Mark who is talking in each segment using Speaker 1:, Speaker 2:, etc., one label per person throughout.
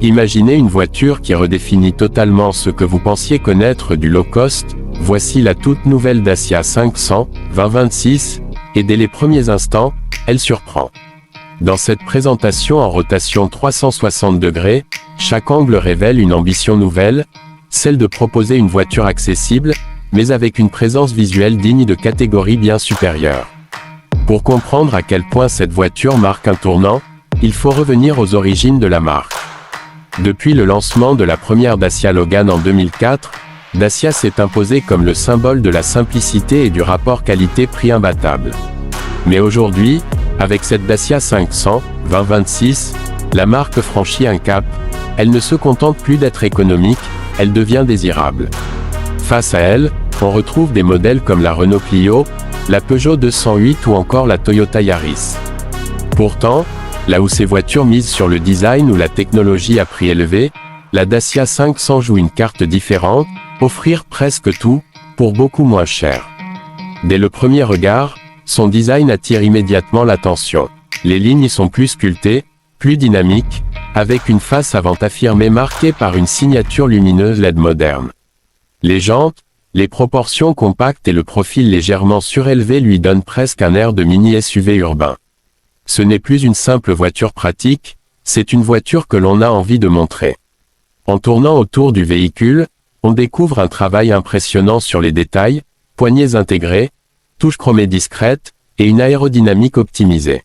Speaker 1: Imaginez une voiture qui redéfinit totalement ce que vous pensiez connaître du low-cost. Voici la toute nouvelle Dacia 500 2026, et dès les premiers instants, elle surprend. Dans cette présentation en rotation 360 degrés, chaque angle révèle une ambition nouvelle, celle de proposer une voiture accessible, mais avec une présence visuelle digne de catégorie bien supérieure. Pour comprendre à quel point cette voiture marque un tournant, il faut revenir aux origines de la marque. Depuis le lancement de la première Dacia Logan en 2004, Dacia s'est imposée comme le symbole de la simplicité et du rapport qualité-prix imbattable. Mais aujourd'hui, avec cette Dacia 500 2026, la marque franchit un cap. Elle ne se contente plus d'être économique, elle devient désirable. Face à elle, on retrouve des modèles comme la Renault Clio, la Peugeot 208 ou encore la Toyota Yaris. Pourtant, là où ces voitures misent sur le design ou la technologie à prix élevé, la Dacia 500 joue une carte différente, offrir presque tout, pour beaucoup moins cher. Dès le premier regard, son design attire immédiatement l'attention. Les lignes sont plus sculptées, plus dynamiques, avec une face avant affirmée marquée par une signature lumineuse LED moderne. Les jantes, les proportions compactes et le profil légèrement surélevé lui donnent presque un air de mini SUV urbain. Ce n'est plus une simple voiture pratique, c'est une voiture que l'on a envie de montrer. En tournant autour du véhicule, on découvre un travail impressionnant sur les détails, poignées intégrées, touches chromées discrètes, et une aérodynamique optimisée.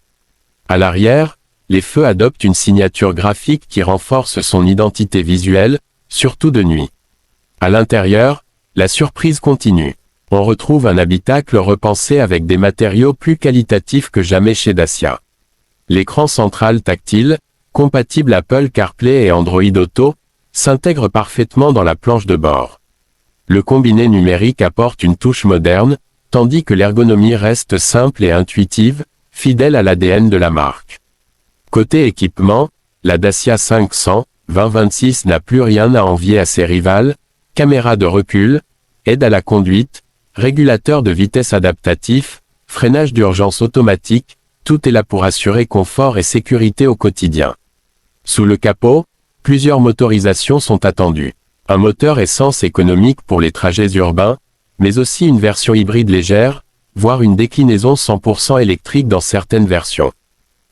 Speaker 1: À l'arrière, les feux adoptent une signature graphique qui renforce son identité visuelle, surtout de nuit. À l'intérieur, la surprise continue. On retrouve un habitacle repensé avec des matériaux plus qualitatifs que jamais chez Dacia. L'écran central tactile, compatible Apple CarPlay et Android Auto, s'intègre parfaitement dans la planche de bord. Le combiné numérique apporte une touche moderne, tandis que l'ergonomie reste simple et intuitive, fidèle à l'ADN de la marque. Côté équipement, la Dacia 500 2026 n'a plus rien à envier à ses rivales, caméra de recul, aide à la conduite, régulateur de vitesse adaptatif, freinage d'urgence automatique, tout est là pour assurer confort et sécurité au quotidien. Sous le capot, plusieurs motorisations sont attendues. Un moteur essence économique pour les trajets urbains, mais aussi une version hybride légère, voire une déclinaison 100% électrique dans certaines versions.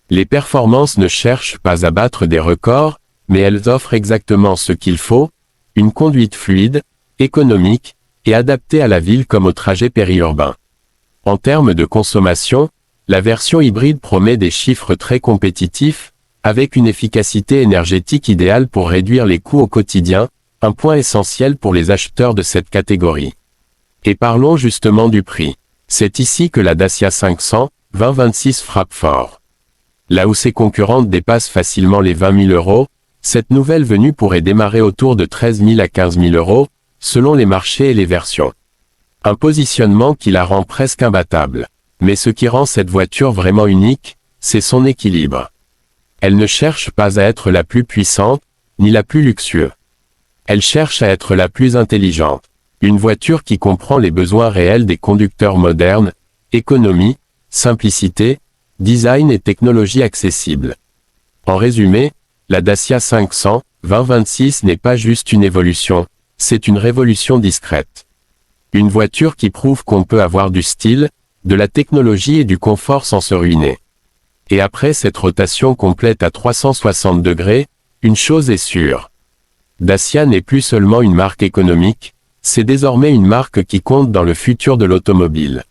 Speaker 1: Les performances ne cherchent pas à battre des records, mais elles offrent exactement ce qu'il faut, une conduite fluide, économique, et adaptée à la ville comme au trajet périurbain. En termes de consommation, la version hybride promet des chiffres très compétitifs, avec une efficacité énergétique idéale pour réduire les coûts au quotidien, un point essentiel pour les acheteurs de cette catégorie. Et parlons justement du prix. C'est ici que la Dacia 500 2026 frappe fort. Là où ses concurrentes dépassent facilement les 20 000 euros, cette nouvelle venue pourrait démarrer autour de 13 000 à 15 000 euros, selon les marchés et les versions. Un positionnement qui la rend presque imbattable. Mais ce qui rend cette voiture vraiment unique, c'est son équilibre. Elle ne cherche pas à être la plus puissante, ni la plus luxueuse. Elle cherche à être la plus intelligente. Une voiture qui comprend les besoins réels des conducteurs modernes, économie, simplicité, design et technologie accessible. En résumé, la Dacia 500 2026 n'est pas juste une évolution, c'est une révolution discrète. Une voiture qui prouve qu'on peut avoir du style, de la technologie et du confort sans se ruiner. Et après cette rotation complète à 360 degrés, une chose est sûre. Dacia n'est plus seulement une marque économique, c'est désormais une marque qui compte dans le futur de l'automobile.